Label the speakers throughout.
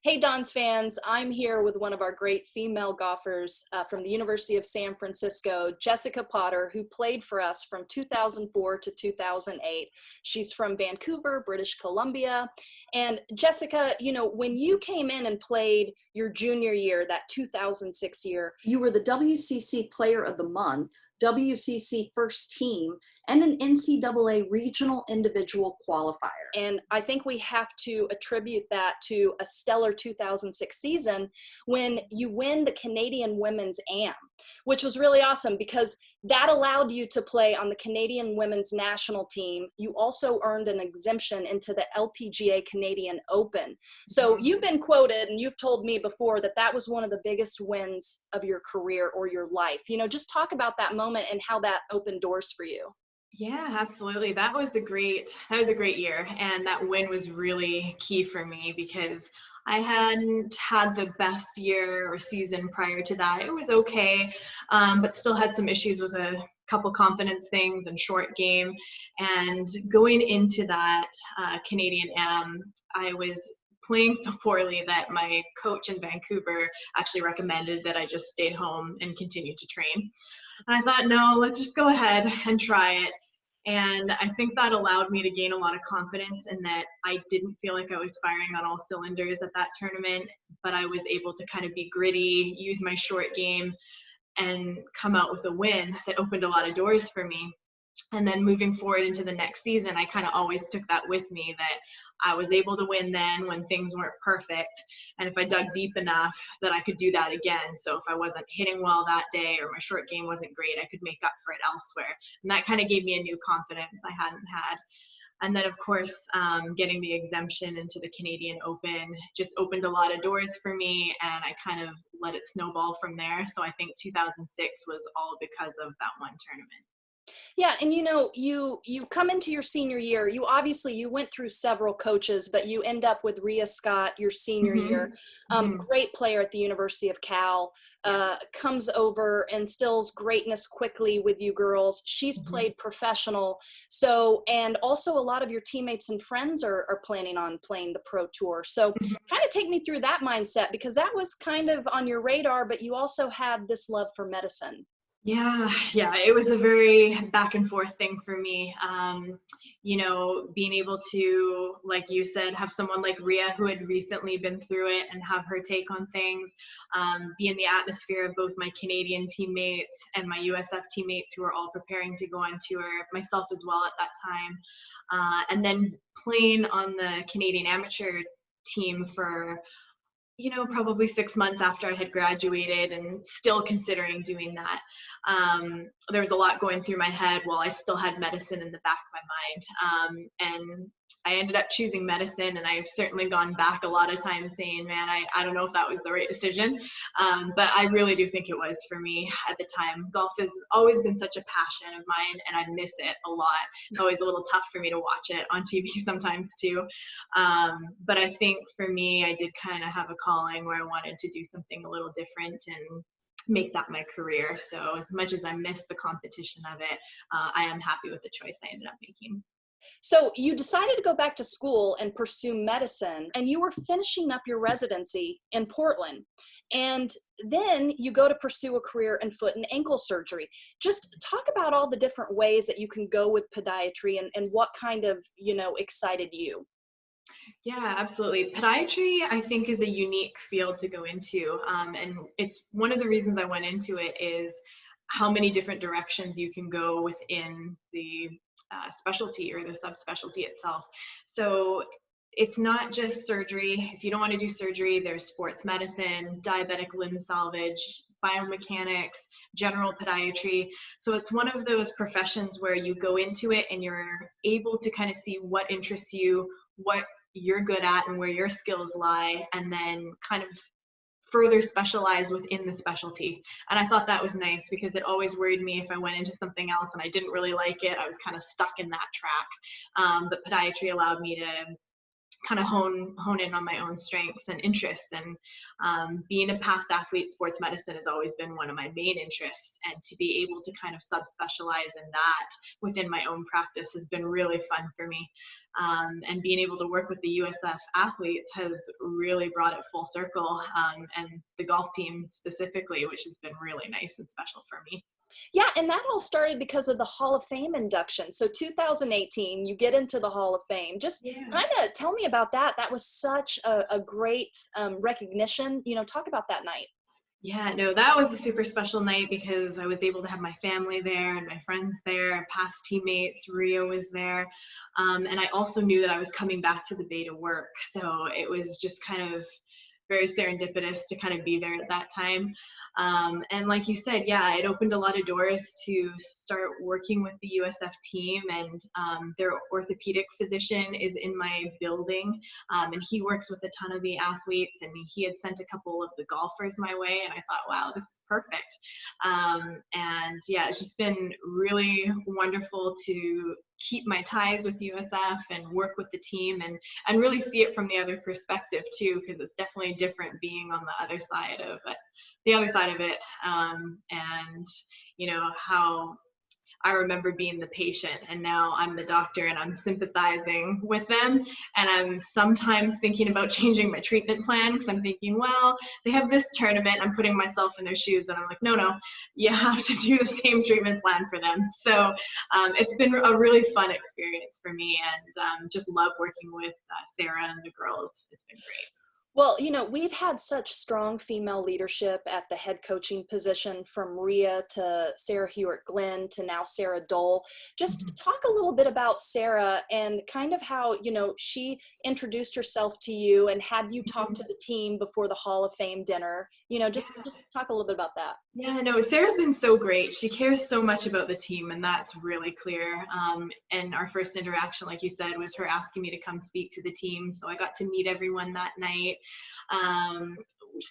Speaker 1: Hey, Don's fans, I'm here with one of our great female golfers from the University of San Francisco, Jessica Potter, who played for us from 2004 to 2008. She's from Vancouver, British Columbia. And Jessica, when you came in and played your junior year, that 2006 year, you were the WCC Player of the Month, WCC First Team, and an NCAA Regional Individual Qualifier. And I think we have to attribute that to a stellar 2006 season when you win the Canadian Women's AM, which was really awesome because that allowed you to play on the Canadian Women's National Team. You also earned an exemption into the LPGA Canadian Open. So you've been quoted and you've told me before that that was one of the biggest wins of your career or your life. Just talk about that moment and how that opened doors for you.
Speaker 2: Yeah, absolutely. That was a great year. And that win was really key for me because I hadn't had the best year or season prior to that. It was okay, but still had some issues with a couple confidence things and short game. And going into that Canadian Am, I was playing so poorly that my coach in Vancouver actually recommended that I just stayed home and continue to train. And I thought, no, let's just go ahead and try it. And I think that allowed me to gain a lot of confidence in that I didn't feel like I was firing on all cylinders at that tournament, but I was able to kind of be gritty, use my short game, and come out with a win that opened a lot of doors for me. And then moving forward into the next season, I kind of always took that with me that I was able to win then when things weren't perfect. And if I dug deep enough, that I could do that again. So if I wasn't hitting well that day or my short game wasn't great, I could make up for it elsewhere. And that kind of gave me a new confidence I hadn't had. And then, of course, getting the exemption into the Canadian Open just opened a lot of doors for me, and I kind of let it snowball from there. So I think 2006 was all because of that one tournament.
Speaker 1: Yeah, and you come into your senior year, you went through several coaches, but you end up with Rhea Scott your senior year. Great player at the University of Cal, comes over, instills greatness quickly with you girls. She's played professional. So, and also a lot of your teammates and friends are planning on playing the pro tour. So kind of take me through that mindset because that was kind of on your radar, but you also had this love for medicine.
Speaker 2: Yeah, it was a very back and forth thing for me. Being able to, like you said, have someone like Rhea who had recently been through it and have her take on things, be in the atmosphere of both my Canadian teammates and my USF teammates who were all preparing to go on tour, myself as well at that time, and then playing on the Canadian amateur team for probably 6 months after I had graduated and still considering doing that. There was a lot going through my head while I still had medicine in the back of my mind. And I ended up choosing medicine, and I've certainly gone back a lot of times saying, man, I don't know if that was the right decision. But I really do think it was for me at the time. Golf has always been such a passion of mine, and I miss it a lot. It's always a little tough for me to watch it on TV sometimes too. But I think for me, I did kind of have a calling where I wanted to do something a little different and make that my career. So as much as I missed the competition of it, I am happy with the choice I ended up making.
Speaker 1: So you decided to go back to school and pursue medicine, and you were finishing up your residency in Portland. And then you go to pursue a career in foot and ankle surgery. Just talk about all the different ways that you can go with podiatry and what kind of, excited you.
Speaker 2: Yeah, absolutely. Podiatry, I think, is a unique field to go into. And it's one of the reasons I went into it is how many different directions you can go within the specialty or the subspecialty itself. So it's not just surgery. If you don't want to do surgery, there's sports medicine, diabetic limb salvage, biomechanics, general podiatry. So it's one of those professions where you go into it and you're able to kind of see what interests you, what you're good at and where your skills lie, and then kind of further specialize within the specialty. And I thought that was nice because it always worried me if I went into something else and I didn't really like it, I was kind of stuck in that track. But podiatry allowed me to kind of hone in on my own strengths and interests. And being a past athlete, sports medicine has always been one of my main interests. And to be able to kind of subspecialize in that within my own practice has been really fun for me. And being able to work with the USF athletes has really brought it full circle, and the golf team specifically, which has been really nice and special for me.
Speaker 1: Yeah, and that all started because of the Hall of Fame induction. So 2018, you get into the Hall of Fame. Just
Speaker 2: Yeah.
Speaker 1: kind of tell me about that. That was such a great recognition. You know, talk about that night.
Speaker 2: Yeah, no, that was a super special night because I was able to have my family there and my friends there, and past teammates. Rio was there. And I also knew that I was coming back to the Bay to work. So it was just kind of very serendipitous to kind of be there at that time. And like you said, yeah, it opened a lot of doors to start working with the USF team, and their orthopedic physician is in my building, and he works with a ton of the athletes, and he had sent a couple of the golfers my way, and I thought, wow, this is perfect. And yeah, it's just been really wonderful to keep my ties with USF and work with the team, and really see it from the other perspective too, because it's definitely different being on the other side of it, and you know how I remember being the patient, and now I'm the doctor and I'm sympathizing with them. And I'm sometimes thinking about changing my treatment plan because I'm thinking, well, they have this tournament. I'm putting myself in their shoes, and I'm like, no, you have to do the same treatment plan for them. So it's been a really fun experience for me, and just love working with Sarah and the girls. It's been great.
Speaker 1: Well, you know, we've had such strong female leadership at the head coaching position, from Rhea to Sarah Hewitt-Glenn to now Sarah Dole. Just talk a little bit about Sarah and kind of how, you know, she introduced herself to you and had you talk to the team before the Hall of Fame dinner. You know, just talk a little bit about that.
Speaker 2: Yeah, no, Sarah's been so great. She cares so much about the team, and that's really clear. And our first interaction, like you said, was her asking me to come speak to the team. So I got to meet everyone that night.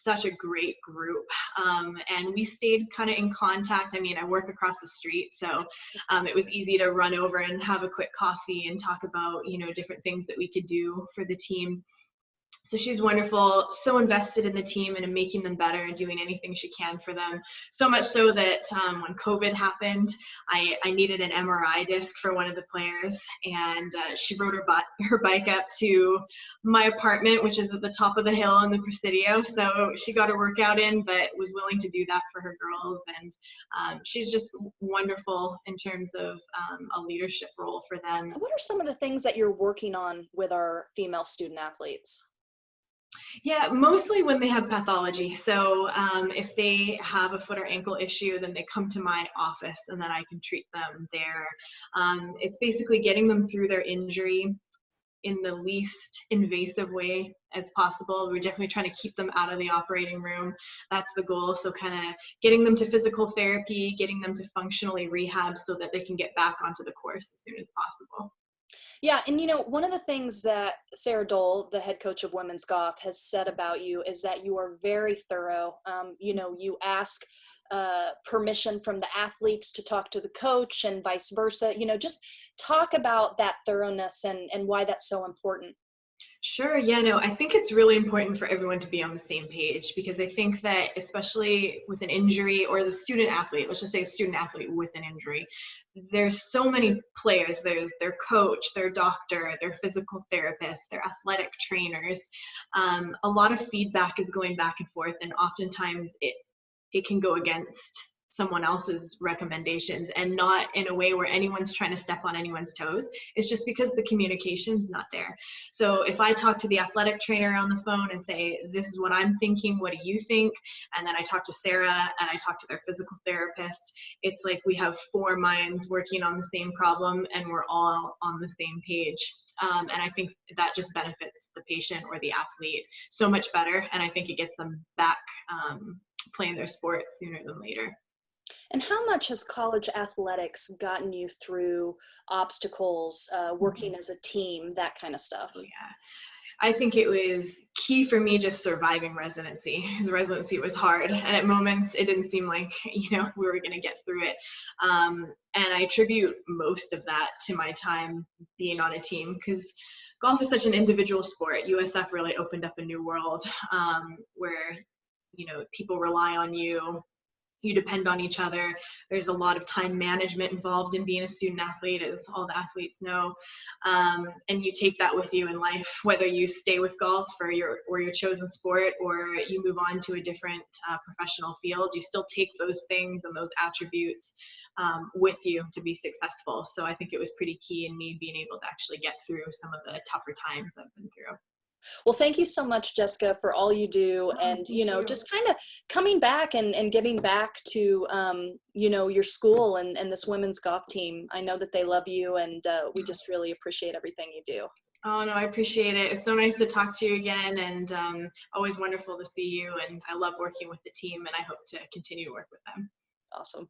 Speaker 2: Such a great group. And we stayed kind of in contact. I mean, I work across the street, so it was easy to run over and have a quick coffee and talk about, you know, different things that we could do for the team. So she's wonderful, so invested in the team and in making them better and doing anything she can for them. So much so that when COVID happened, I needed an MRI disc for one of the players, and she rode her bike up to my apartment, which is at the top of the hill in the Presidio. So she got her workout in, but was willing to do that for her girls. And she's just wonderful in terms of a leadership role for them.
Speaker 1: What are some of the things that you're working on with our female student athletes?
Speaker 2: Yeah, mostly when they have pathology. So if they have a foot or ankle issue, then they come to my office and then I can treat them there. It's basically getting them through their injury in the least invasive way as possible. We're definitely trying to keep them out of the operating room. That's the goal. So kind of getting them to physical therapy, getting them to functionally rehab so that they can get back onto the course as soon as possible.
Speaker 1: Yeah, and you know, one of the things that Sarah Dole, the head coach of women's golf, has said about you is that you are very thorough. You know, you ask permission from the athletes to talk to the coach and vice versa. You know, just talk about that thoroughness and why that's so important.
Speaker 2: Sure. Yeah, no, I think it's really important for everyone to be on the same page, because I think that especially with an injury, or as a student athlete, let's just say a student athlete with an injury, there's so many players. There's their coach, their doctor, their physical therapist, their athletic trainers. A lot of feedback is going back and forth, and oftentimes it can go against someone else's recommendations, and not in a way where anyone's trying to step on anyone's toes. It's just because the communication's not there. So if I talk to the athletic trainer on the phone and say, this is what I'm thinking, what do you think? And then I talk to Sarah and I talk to their physical therapist, it's like we have four minds working on the same problem and we're all on the same page. And I think that just benefits the patient or the athlete so much better. And I think it gets them back playing their sports sooner than later.
Speaker 1: And how much has college athletics gotten you through obstacles, working as a team, that kind of stuff?
Speaker 2: Oh, yeah. I think it was key for me just surviving residency, because residency was hard. And at moments, it didn't seem like, we were going to get through it. And I attribute most of that to my time being on a team, because golf is such an individual sport. USF really opened up a new world where, you know, people rely on you. You depend on each other. There's a lot of time management involved in being a student athlete, as all the athletes know. And you take that with you in life, whether you stay with golf or your chosen sport, or you move on to a different professional field. You still take those things and those attributes with you to be successful. So I think it was pretty key in me being able to actually get through some of the tougher times I've been through.
Speaker 1: Well, thank you so much, Jessica, for all you do,
Speaker 2: Oh,
Speaker 1: and,
Speaker 2: thank you.
Speaker 1: just kind of coming back and giving back to, your school and this women's golf team. I know that they love you, and we just really appreciate everything you do.
Speaker 2: Oh, no, I appreciate it. It's so nice to talk to you again, and always wonderful to see you. And I love working with the team, and I hope to continue to work with them.
Speaker 1: Awesome.